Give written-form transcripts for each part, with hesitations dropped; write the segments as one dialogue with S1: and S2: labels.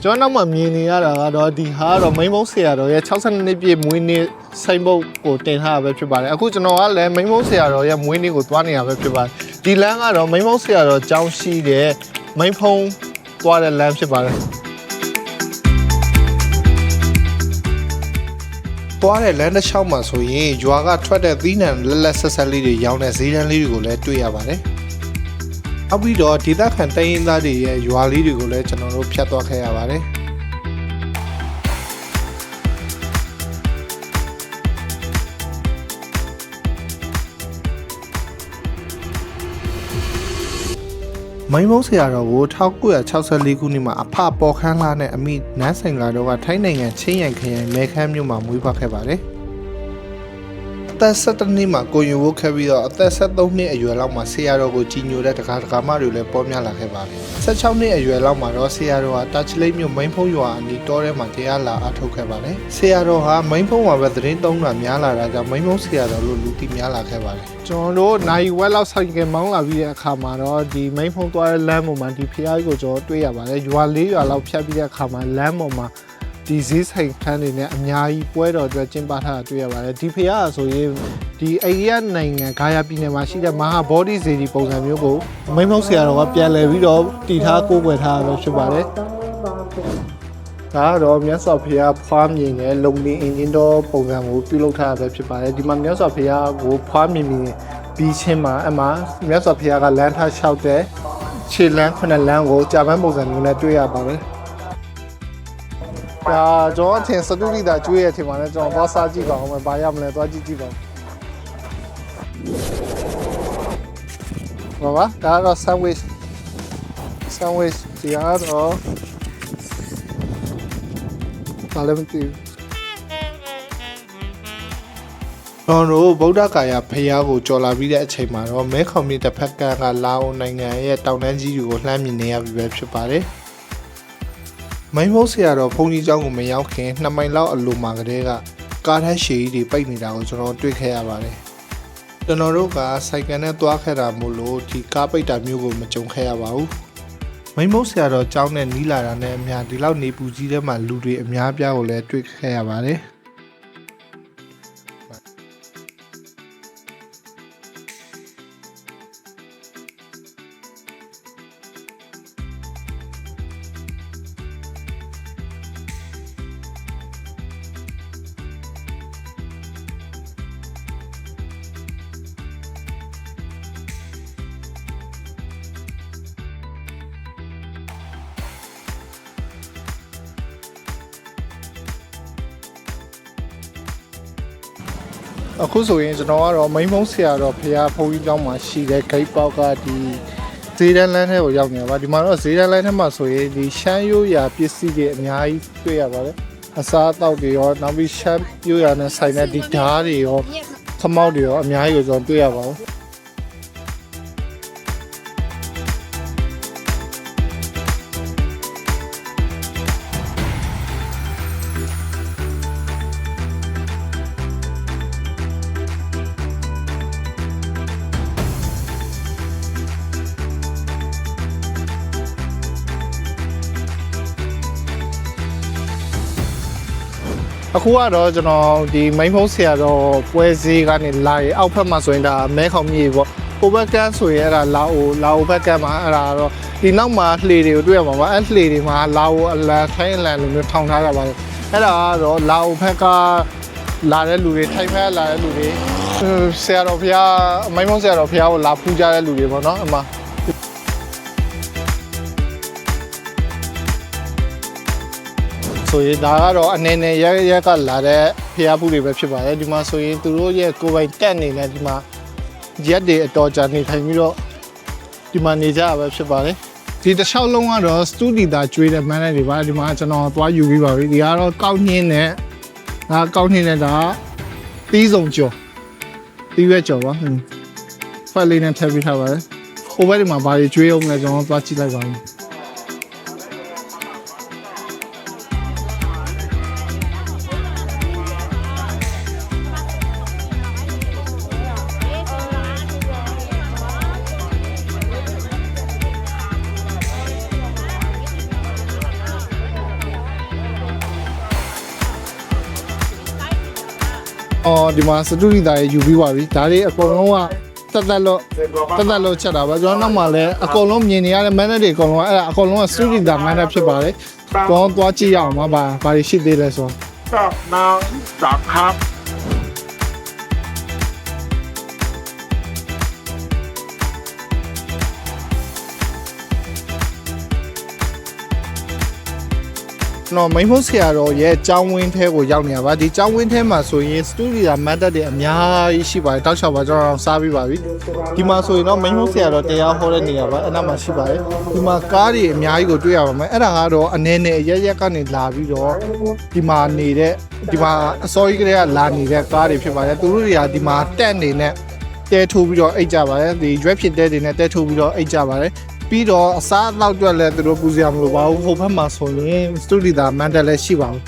S1: ကျွန်တော်နောက်မှမြင်နေရတာကတော့ဒီဟာကတော့မိန်းမုံဆရာတော်ရဲ့62နှစ်ပြည့်မွေးနေ့စိန်ဘုတ်ကိုတင်ထားတာပဲဖြစ်ပါတယ်အခုကျွန်တော်ကလည်းမိန်းမုံဆရာတော်ရဲ့မွေးနေ့ကိုသွားနေရပဲဖြစ်ပါတယ်ဒီလမ်းကတော့မိန်းမုံဆရာတော်ကျောင်းရှိတဲ့မိန်းဖုံးသွားတဲ့လမ်းဖြစ်ပါတယ်သွားတဲ့လမ်းတစ်လျှောက်မှာဆိုရင်ရွာကထွက်တဲ့သီးနှံလက်လက်ဆက်ဆက်လေးတွေရောင်းတဲ့ဈေးတန်းလေးတွေကိုလည်းတွေ့ရပါတယ်။နောက်ပြီးတော့ဒေသခံတိုင်းရင်းသားတွေရဲ့ရွာလေးတွေကိုလည်းကျွန်တော်တို့ဖြတ်သွားခဲ့ရပါတယ်။မိန်းမုံဆရာတော်ကို1964ခုနှစ်မှာအဖပေါ်ခန်းလာနဲ့အမိနန်းဆိုင်လာတော့ကထိုင်းနိုင်ငံချင်းရိုင်ခရိုင်မဲခမ်းမြို့မှာမွေးဖွားခဲ့ပါတယ်။အသက်17နှစ်မှာကိုရင်ဝတ်ခဲ့ပြီးတော့အသက်73နှစ်အရွယ်လောက်မှာဆရာတော်ကိုကြီးညိုတဲ့တကားမတွေလည်းပေါ်များလာခဲ့ပါတယ်။16နှစ်အရွယ်လောက်မှာတော့ဆရာတော်ကတာချီလိတ်မြို့မိန်းဖုံးရွာအနီးတောထဲမှာတရားလာအားထုတ်ခဲ့ပါတယ်။ဆရာတော်ဟာမိန်းဖုံးမှာပဲသတင်းသုံးတာများလာတာကြောင့်မိန်းဖုံးဆရာတော်လို့လူသိများလာခဲ့ပါတယ်။ကျွန်တော်တို့နိုင်ဝက်လောက်ဆိုင်ကမောင်းလာပြီးတဲ့အခါမှာတော့ဒီမိန်းဖုံးသွားတဲ့လမ်းပေါ်မှာဒီဖျားကြီးကိုကျွန်တော်တွေ့ရပါတယ်။ရွာ၄ရွာလောက်ဖြတ်ပြီးတဲ့အခါမှာလမ်းပေါ်မှာဒီဈေးဆိုင်ခန်းတွေနဲ့အများကြီးပွဲတော်အတွက်ကျင်းပထားတာတွေ့ရပါတယ်ဒီဖျားဆိုရင်ဒီအိန္ဒိယနိုင်ငံဂါယာပြည်နယ်မှာရှိတဲ့မဟာဗောဓိစေတီပုံစံမျိုးကိုမိန်းမုံဆရာတော်ကပြန်လည်ပြီးတော့တည်ထားကိုးကွယ်ထားရဖြစ်ပါတယ်ဒါကတော့မြတ်စွာဘုရားဖွားမြင်တဲ့လုံလင်းအင်ဂျင်တော်ပုံစံကိုပြုလုပ်ထားရဖြစ်ပါတယ်ဒီမှာမြတ်စွာဘုရားကိုဖွားမြင်ပြီးချင်းမှာအမှမြတ်စွာဘုရားကလမ်းထားလျှောက်တဲ့ခြေလမ်းခုနှစ်လမ်းကိုကြာပန်းပုံစံမျိုးနဲ့တွေ့ရပါတယ်ဒါကျွန်တော်အထင်စတူဒီတာကျွေးရထင်ပါတယ်ကျွန်တော်သွားစားကြည့်ပါဦးမယ်ဘာရမလဲသွားကြည့်ပါဦးဘာဒါတော့ sandwich ဒီကတော့ဘာလဲမသိဘူးကျွန်တော်ဗုဒ္ဓဂါယာဖျားကိုကြော်လာပြီးတဲ့အချိန်မှာတော့မဲခေါင်မြစ်တစ်ဖက်ကကလာအိုနိုင်ငံရဲ့တောင်တန်းကြီးတွေကိုလှမ်းမြင်နေရပြီပဲဖြစ်ပါတယ်မိန်းမုံဆရာတော်ဘုန်းကြီးကျောင်းကိုမရောက်ခင်2မိုင်လောက်အလိုမှာကတည်းကကားထက်ရှည်ကြီးတွေပိတ်နေတာကိုကျွန်တော်တွေ့ခဲ့ရပါတယ်။ကျွန်တော်တို့ကစိုက်ကယ်နဲ့သွားခဲ့တာမို့လို့ဒီကားပိတ်တာမျိုးကိုမကြုံခဲ့ရပါဘူး။မိန်းမုံဆရာတော်ကျောင်းနဲ့နီးလာတာနဲ့အများဒီလောက်နေပူကြီးထဲမှာလူတွေအများပြားကိုလည်းတွေ့ခဲ့ရပါတယ်။အခုဆိုရင်ကျွန်တော်ကတော့မိန်းမုံဆရာတော်ဖရာဘုန်းကြီးကျောင်းမှာရှိတဲ့ဂိတ်ပေါက်ကဒီဈေးတန်းလမ်းထဲကိုရောက်နေပါဒီမှာတော့ဈေးတန်းလမ်းထဲမှာဆိုရင်ဒီရှမ်းရိုးရာပစ္စည်းတွေအများကြီးတွေ့ရပါတယ်အစားအသောက်တွေရောနောက်ပြီးရှမ်းရိုးရာနဲ့ဆိုင်တဲ့ဒီဓာတ်တွေရောခမောက်တွေရောအများကြီးကိုကျွန်တော်တွေ့ရပါဘူးအခုကတော့ကျွန်တော်ဒီမိန်းဖုံးဆရာတော်ပွဲစည်းကနေလာရင်အောက်ဖက်မှာဆိုရင်ဒါမဲခေါင်မြေပေါ့ဟိုဘက်ကန်းဆိုရင်အဲ့ဒါလာအိုဘက်ကန်းမှာအဲ့ဒါတော့ဒီနောက်မှာလှေတွေကိုတွေ့ရမှာပါအဲ့လှေတွေမှာလာအိုအလန်ထိုင်းအလန်လိုမျိုးထောင်ထားတာပါလေအဲ့ဒါကတော့လာအိုဘက်ကလာတဲ့လူတွေထိုင်းဘက်လာတဲ့လူတွေဆရာတော်ဘုရားမိန်းဖုံးဆရာတော်ဘုရားကိုလာဖူးကြတဲ့လူတွေပေါ့နော်အမှဆိုရင်ဒါကတော့အနေနဲ့ရက်ကလာတဲ့ဖျားဖူးတွေပဲဖြစ်ပါတယ်ဒီမှာဆိုရင်သူတို့ရဲ့ကိုယ်ပိုင်တက်နေနဲ့ဒီမှာရက်တွေအတော်ကြာနေထိုင်ပြီးတော့ဒီမှာနေကြရပဲဖြစ်ပါတယ်ဒီတစ်လျှောက်လုံးကတော့စတူဒီတာကျွေးတဲ့မန်းလေးတွေပါဒီမှာကျွန်တော်သွားယူပြီးပါပြီဒီကတော့ကောက်ညင်းနဲ့ဒါကောက်ညင်းနဲ့ဒါတီးစုံကျော်တီးရွက်ကျော်ပါဖက်လေးနဲ့ထည့်ပေးထားပါတယ်ဟိုဘက်ဒီမှာဘာတွေကျွေးအောင်လဲကျွန်တော်သွားကြည့်လိုက်ပါဦး အော်ဒီမှာစတူဒီသားရေယူပြီးပါပြီဒါတွေအကုန်လုံးကတက်တက်လို့ချက်တာပါကျွန်တော်နောက်မှလည်းအကုန်လုံးမြင်နေရတဲ့ manner တွေအကုန်လုံးအဲ့ဒါအကုန်လုံးကစတူဒီသား manner ဖြစ်ပါတယ်သွားကြည့်ရအောင်ပါဘာတွေရှိသေးလဲဆိုတော့
S2: น้องจับครับ
S1: နော်မိမုတ်ဆရာတော်ရဲ့ကျောင်းဝင်းထဲကိုရောက်နေရပါဒီကျောင်းဝင်းထဲမှာဆိုရင်စတူဒီယာမတ်တက်တွေအများကြီးရှိပါတယ်တောက်လျှောက်ပါကျွန်တော်စားပြီးပါပြီဒီမှာဆိုရင်တော့မိမုတ်ဆရာတော်တရားဟောတဲ့နေရာပါအဲ့နာမှာရှိပါတယ်ဒီမှာကားတွေအများကြီးကိုတွေ့ရပါမယ်အဲ့ဒါကတော့အနေနဲ့ရက်ကနေလာပြီးတော့ဒီမှာနေတဲ့ဒီမှာအစောကြီးကလေးကလာနေတဲ့ကားတွေဖြစ်ပါတယ်သူတို့တွေကဒီမှာတက်နေနဲ့တဲထိုးပြီးတော့အိတ်ကြပါတယ်ဒီရွက်ဖြစ်တဲတွေနဲ့တဲထိုးပြီးတော့အိတ်ကြပါတယ်ပြီးတော့အစားအသောက်တွေလည်းသူတို့ပူစရာမလိုပါဘူးဟိုဘက်မှာဆိုရင်စတူဒီယာမန်တက်လည်းရှိပါဘူး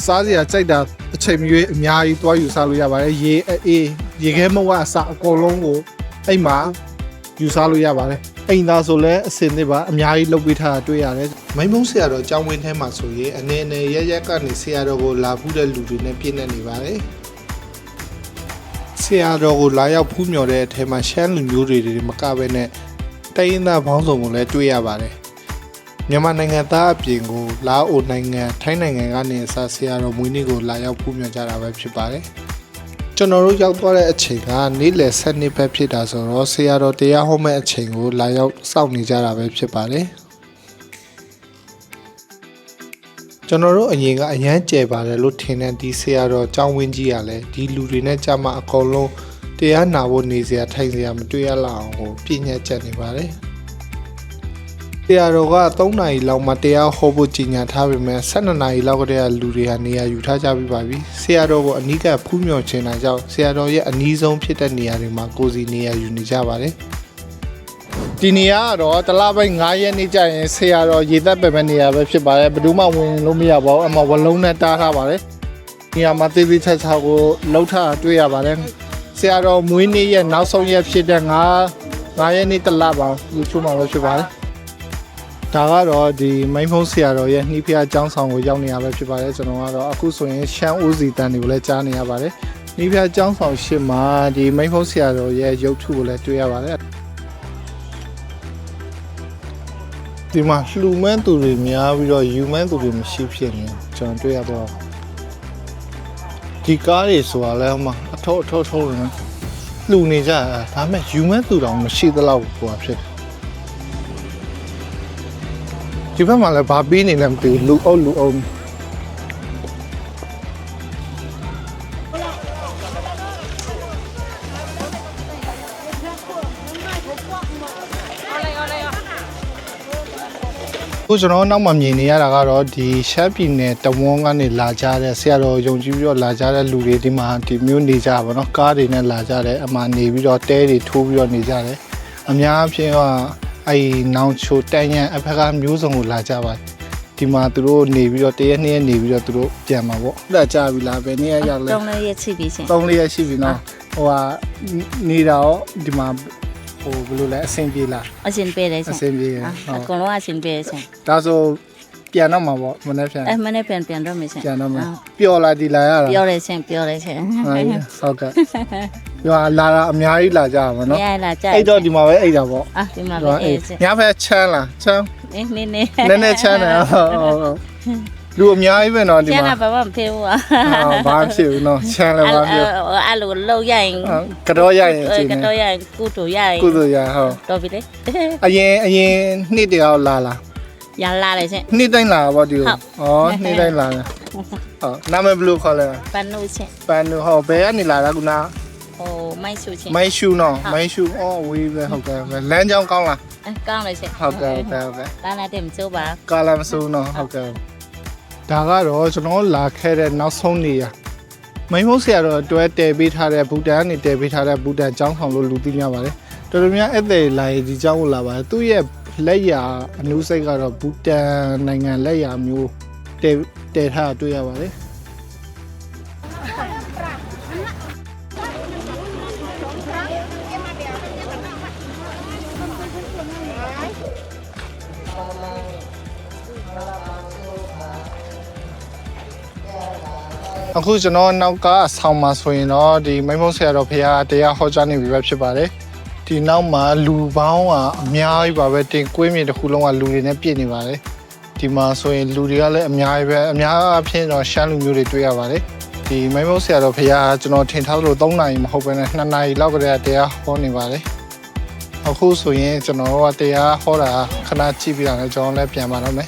S1: စားစရာကြိုက်တာအချိန်မရွေးအများကြီးတွားယူစားလို့ရပါတယ်ရေအေးရေခဲမဝအစားအကုန်လုံးကိုအဲ့မှာယူစားလို့ရပါတယ်အိမ်သားဆိုလည်းအစင်သစ်ပါအများကြီးလုပ်ပေးထားတာတွေ့ရတယ်မိမုံဆရာတော်ကျောင်းဝင်းထဲမှာဆိုရင်အနေနဲ့ရက်ကနေဆရာတော်ကိုလာဖူးတဲ့လူတွေနဲ့ပြည့်နေနေပါတယ်ဆရာတော်ကိုလာရောက်ဖူးမြော်တဲ့အထက်မှာရှမ်းလူမျိုးတွေမကဘဲနဲ့တိုင်းရင်းသားဘောင်းဆောင်ကိုလည်းတွေ့ရပါတယ်မြန်မာနိုင်ငံသားအပြင်ကိုလာအိုနိုင်ငံထိုင်းနိုင်ငံကနေအစားဆရာတော်မွေးနေ့ကိုလာရောက်ဖူးမြော်ကြတာပဲဖြစ်ပါတယ်ကျွန်တော်တို့ရောက်သွားတဲ့အချိန်ကနေ့လယ်7နှစ်ပဲဖြစ်တာဆိုတော့ဆရာတော်တရားဟောမဲ့အချိန်ကိုလာရောက်စောင့်နေကြတာပဲဖြစ်ပါတယ်ကျွန်တော်တို့အရင်ကအရန်ကျဲပါတယ်လို့ထင်တဲ့ဒီဆရာတော်ကျောင်းဝင်းကြီးကလည်းဒီလူတွေနဲ့ကြမှာအကုန်လုံးတရားနာဖို့နေစရာထိုင်စရာမတွေ့ရလောက်အောင်ကိုပြည့်ညက်ချက်နေပါတယ်ဆရာတော်က3နာရီလောက်မှတရားဟောဖို့ကြီးညာထားပေမဲ့12နာရီလောက်ကတည်းကလူတွေကနေရာယူထားကြပြီးပါပြီဆရာတော်ကိုအနီးကဖူးမြော်ချင်တာကြောင့်ဆရာတော်ရဲ့အနီးဆုံးဖြစ်တဲ့နေရာတွေမှာကိုစီနေရာယူနေကြပါတယ်ဒီနေရာကတော့တလပိုင်း9ရက်နေ့ကျရင်ဆရာတော်ရေသက်ပဲပဲနေရာပဲဖြစ်ပါတယ်ဘယ်သူမှဝင်လို့မရပါဘူးအမဝလုံးနဲ့တားထားပါတယ်နေရာမှာသေးသေးချာချာကိုလှုပ်ထားတွေ့ရပါတယ်ဆရာတော်မွေးနေ့ရဲ့နောက်ဆုံးရက်ဖြစ်တဲ့9ရက်နေ့တလပါယူချိုးမှာပဲဖြစ်ပါတယ်ဒါကတော့ဒီမိန်းဖုံးဆရာတော်ရဲ့နှီးဖျားကျောင်းဆောင်ကိုရောက်နေရပဲဖြစ်ပါတယ်ကျွန်တော်ကတော့အခုဆိုရင်ရှမ်းဦးစီတန်တွေကိုလည်းကြားနေရပါတယ်နှီးဖျားကျောင်းဆောင်ရှေ့မှာဒီမိန်းဖုံးဆရာတော်ရဲ့ရုပ်ထုကိုလည်းတွေ့ရပါတယ်ဒီမှာလှူမန်းသူတွေများပြီးတော့ယူမန်းသူတွေမရှိဖြစ်နေကျွန်တော်တွေ့ရတော့ဒီကားတွေဆိုတာလဲဟိုမှာအထောက်ထုံးနေလှူနေကြတာဒါပေမဲ့ယူမန်းသူတောင်မရှိသလောက်ဟိုဖြစ်ဒီဘက်မှာလည်းဘာပြီးနေလဲမသိဘူးလူအုပ်ခုကျွန်တော်နောက်မှမြင်နေရတာကတော့ဒီရှမ်းပြည်နယ်တဝန်းကနေလာကြတဲ့ဆရာတော်ယုံကြည်ပြီးတော့လာကြတဲ့လူတွေဒီမှာဒီမျိုးနေကြပါတော့ကားတွေနဲ့လာကြတယ်အမှနေပြီးတော့တဲတွေထိုးပြီးတော့နေကြတယ်အများအပြားကအဲ့နောင်ချိုတန်ရန်အဖက်ကမျိုးစုံကိုလာကြပါတယ်ဒီမှာသူတို့နေပြီးတော့တရက်နှစ်ရက်နေပြီးတော့သူတို့ပြန်မှာပေါ့အဲ့ဒါကြာပြီလားဘယ်နေ့ရောက်လဲ
S3: 3ရက်ရှိပြီရှင်
S1: 3ရက်ရှိပြီနော်ဟိုဟာနေတာရောဒီမှာဟိုဘယ်လိုလဲအဆင်ပြေလား
S3: အဆင်ပြေတယ်ရှင်
S1: အဆင်ပြေတယ်
S3: အကုန်လုံးအဆင်ပြေရှင်
S1: ဒါဆိုပြန်တော့မှာပေါ့မနေ့ပြန်
S3: မနေ့ပြန်တော့မယ်ရှင်
S1: ပြန်တော့မှာပျော်လာဒီလာရတာ
S3: ပျော်တယ်ရှင်
S1: ဟုတ်ကဲ့ဒီမှာလာတာအများကြီးလာကြပါတော့
S3: အများလာကြ
S1: အဲ့တော့ဒီမှာပဲအိတ်တာပေါ့
S3: ဒီမှာပဲအိတ်ရှင်
S1: ညဘက်ချမ်းလားချမ်း
S3: နည်း
S1: ချမ်းတယ်ဟုတ်လူအများကြီးပဲနော်ဒီမှာ
S3: ချမ်းတာဘာမှမဖြစ်ဘူး
S1: ဘာမှဖြစ်ဘူးနော်ချမ်းလည်းဘာဖြစ်
S3: အဲ့လိုလောက်ရရင်
S1: ကတော့ရရင်အချိန်
S3: ကတော့ရရင်ကုသိုလ်ရရင်
S1: ဟုတ်
S3: တော်ပြီလေ
S1: အရင်နှစ်တည်းအောင်လာ
S3: ရလာတယ်ရှင်
S1: နှစ်တိုင်းလာပါဒီဩနှစ်တိုင်းလာတယ်ဟုတ်နာမည်ဘယ်လိုခေါ်လဲ
S3: ပန်နုရှင်
S1: ပန်နုဟုတ်ဘယ်ကနေလာတာကုနာ
S3: ဟိုမိုင်းရှူရှင်
S1: မိုင်းရှူနော်မိုင်းရှူဝေးပဲဟုတ်ကဲ့လမ်းကြောင်းကောင်းလား
S3: ကောင်းတယ်ရှင်
S1: ဟုတ်ကဲ့
S3: ကားနဲ့တင်မစိုးပါ
S1: ကားလည်းမစိုးနော်ဟုတ်ကဲ့ဒါကတော့ကျွန်တော်လာခဲ့တဲ့နောက်ဆုံးနေရမိမုတ်ဆရာတော်တွဲတည်ပေးထားတဲ့ဘူတန်ကနေတည်ပေးထားတဲ့ဘူတန်ကျောင်းဆောင်လို့လူသိများပါတယ်တော်တော်များဧည့်သည်လာရင်ဒီကျောင်းကိုလာပါတယ်သူ့ရဲ့လက်ရာအနုစိတ်ကတော့ဘူတန်နိုင်ငံလက်ရာမျိုးတည်ထားတွေ့ရပါတယ် အခုကျွန်တော်နောက်ကဆောင်းမှာဆိုရင်တော့ဒီမိမုံဆရာတော်ဖရာတရားဟောကြားနေပြီပဲဖြစ်ပါတယ်ဒီနောက်မှာလူပေါင်းကအများကြီးပါပဲတင်ကွင်းမြေတစ်ခုလုံးကလူတွေနဲ့ပြည့်နေပါတယ်ဒီမှာဆိုရင်လူတွေကလည်းအများကြီးပဲအများအပြားတော့ရှမ်းလူမျိုးတွေတွေ့ရပါတယ်ဒီမိမုံဆရာတော်ဖရာကျွန်တော်ထင်ထားလို့3နာရီမဟုတ်ဘဲနဲ့2နာရီလောက်ကတည်းကတရားဟောနေပါတယ်အခုဆိုရင်ကျွန်တော်တို့ကတရားဟောတာခဏကြည့်ပြတာလည်းကျွန်တော်လည်းပြန်ပါတော့မယ်